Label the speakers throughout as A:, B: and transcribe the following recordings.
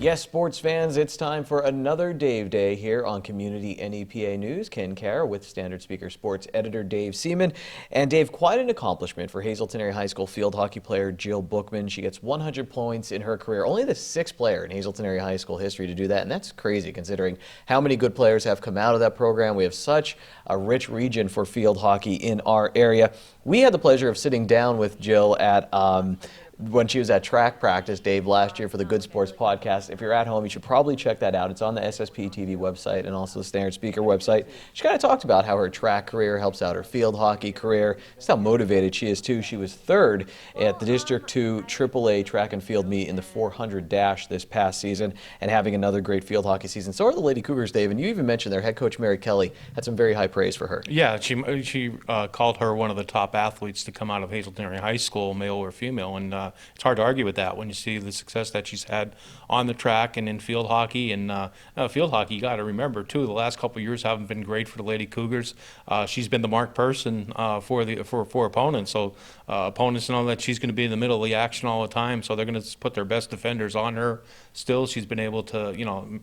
A: Yes, sports fans, it's time for another Dave Day here on Community NEPA News. Ken Carr with Standard Speaker Sports Editor Dave Seaman. And Dave, quite an accomplishment for Hazelton Area High School field hockey player Jill Bookman. She gets 100 points in her career. Only the sixth player in Hazelton Area High School history to do that, and that's crazy considering how many good players have come out of that program. We have such a rich region for field hockey in our area. We had the pleasure of sitting down with Jill at when she was at track practice, Dave, last year for the Good Sports podcast. If you're at home, you should probably check that out. It's on the SSP TV website and also the Standard Speaker website. She kind of talked about how her track career helps out her field hockey career, just how motivated she is too. She was third at the District 2 AAA track and field meet in the 400 dash this past season and having another great field hockey season. So are the Lady Cougars, Dave, and you even mentioned their head coach, Mary Kelly, had some very high praise for her.
B: Yeah, she called her one of the top athletes to come out of Hazelton Area High School, male or female, and it's hard to argue with that when you see the success that she's had on the track and in field hockey. And field hockey, you got to remember too, the last couple of years haven't been great for the Lady Cougars. She's been the marked person for opponents, so opponents know that she's going to be in the middle of the action all the time, so they're going to put their best defenders on her. Still, she's been able to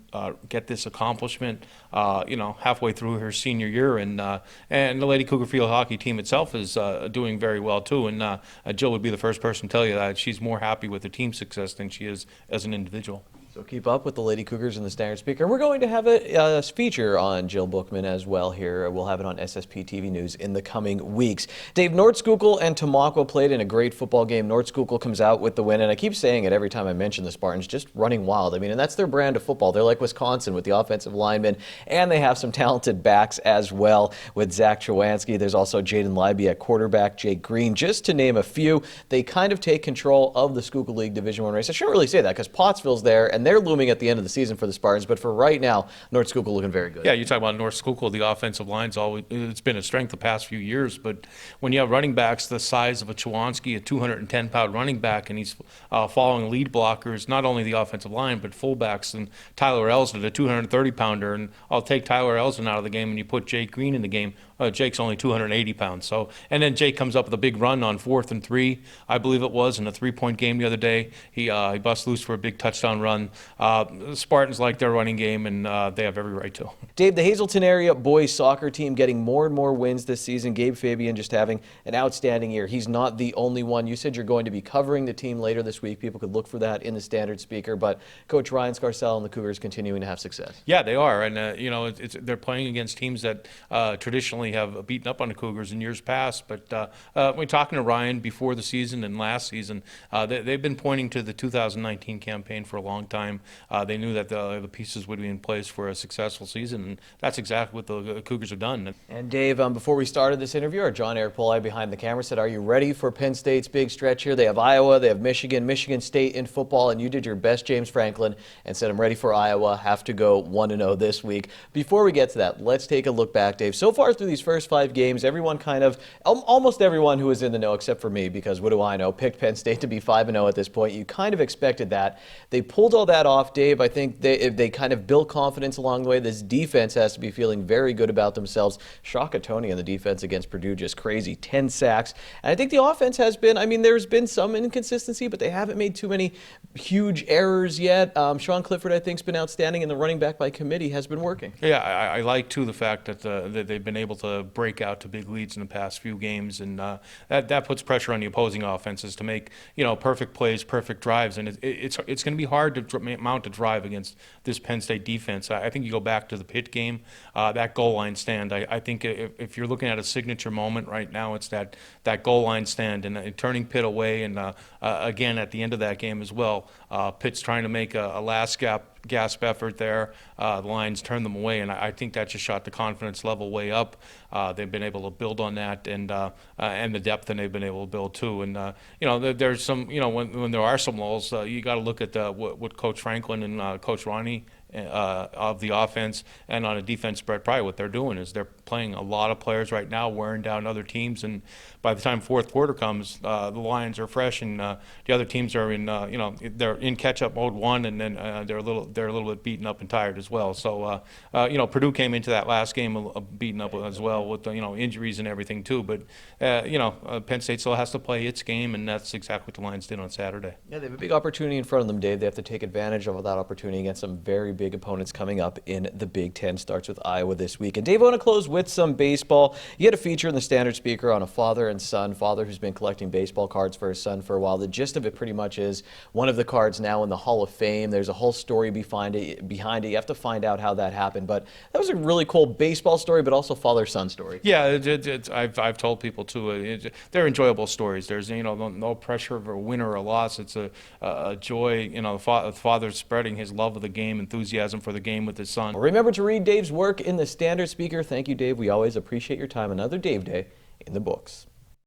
B: get this accomplishment halfway through her senior year, and the Lady Cougar field hockey team itself is doing very well too. And Jill would be the first person to tell you that she's more happy with the team success than she is as an individual.
A: So keep up with the Lady Cougars and the Standard Speaker. We're going to have a feature on Jill Bookman as well here. We'll have it on SSP TV News in the coming weeks. Dave, North Schuylkill and Tamaqua played in a great football game. North Schuylkill comes out with the win, and I keep saying it every time I mention the Spartans, just running wild. I mean, and that's their brand of football. They're like Wisconsin with the offensive linemen, and they have some talented backs as well with Zach Chowanski. There's also Jaden Leiby at quarterback, Jake Green, just to name a few. They kind of take control of the Schuylkill League Division I race. I shouldn't really say that because Pottsville's there, and they're looming at the end of the season for the Spartans, but for right now, North Schuylkill looking very good.
B: Yeah, you talk about North Schuylkill, the offensive line's always, it's been a strength the past few years, but when you have running backs the size of a Chowanski, a 210-pound running back, and he's following lead blockers, not only the offensive line, but fullbacks, and Tyler Elsdon, a 230-pounder, and I'll take Tyler Elsdon out of the game and you put Jake Green in the game. Jake's only 280 pounds. So, and then Jake comes up with a big run on 4th and 3, I believe it was, in a 3-point game the other day. He busts loose for a big touchdown run. The Spartans like their running game, and they have every right to.
A: Dave, the Hazelton area boys soccer team getting more and more wins this season. Gabe Fabian just having an outstanding year. He's not the only one. You said you're going to be covering the team later this week. People could look for that in the Standard Speaker, but Coach Ryan Scarcell and the Cougars continuing to have success.
B: Yeah, they are, and they're playing against teams that traditionally have beaten up on the Cougars in years past. But when talking to Ryan before the season and last season, they've been pointing to the 2019 campaign for a long time. They knew that the pieces would be in place for a successful season, and that's exactly what the Cougars have done.
A: And Dave, before we started this interview, our John Eric Polai behind the camera said, are you ready for Penn State's big stretch here? They have Iowa, they have Michigan State in football, and you did your best, James Franklin, and said, I'm ready for Iowa, have to go 1-0 this week. Before we get to that, let's take a look back, Dave. So far through these first 5 games, everyone almost everyone who was in the know, except for me, because what do I know, picked Penn State to be 5-0 at this point. You kind of expected that. They pulled all that off, Dave. I think they kind of built confidence along the way. This defense has to be feeling very good about themselves. Shaka Tony on the defense against Purdue, just crazy, 10 sacks. And I think the offense has been, there's been some inconsistency, but they haven't made too many huge errors yet. Sean Clifford, I think, has been outstanding, and the running back by committee has been working.
B: Yeah, I like, too, the fact that they've been able to break out to big leads in the past few games, and that puts pressure on the opposing offenses to make perfect plays, perfect drives, and it's going to be hard to mount a drive against this Penn State defense. I think you go back to the Pitt game, that goal line stand. I think if you're looking at a signature moment right now, it's that goal line stand and turning Pitt away, and again at the end of that game as well, Pitt's trying to make a last gasp effort there. The Lions turned them away, and I think that just shot the confidence level way up. They've been able to build on that, and the depth that they've been able to build too. And there's some, when there are some lulls, you got to look at what Coach Franklin and Coach Ronnie of the offense, and on a defense spread, probably what they're doing is they're playing a lot of players right now, wearing down other teams, and by the time fourth quarter comes, the Lions are fresh, and the other teams are in, they're in catch-up mode one, and then they're a little bit beaten up and tired as well. So, Purdue came into that last game beaten up as well with injuries and everything too. But Penn State still has to play its game, and that's exactly what the Lions did on Saturday.
A: Yeah, they have a big opportunity in front of them, Dave. They have to take advantage of that opportunity against some very big opponents coming up in the Big Ten. Starts with Iowa this week. And Dave, I want to close with some baseball. You had a feature in the Standard Speaker on a father and son, father who's been collecting baseball cards for his son for a while. The gist of it pretty much is one of the cards now in the Hall of Fame. There's a whole story behind it. You have to find out how that happened. But that was a really cool baseball story, but also father-son story.
B: Yeah, I've told people too. They're enjoyable stories. There's no pressure of a win or a loss. It's a joy. The father spreading his love of the game, enthusiasm for the game with his son.
A: Well, remember to read Dave's work in the Standard Speaker. Thank you, Dave. We always appreciate your time. Another Dave Day in the books.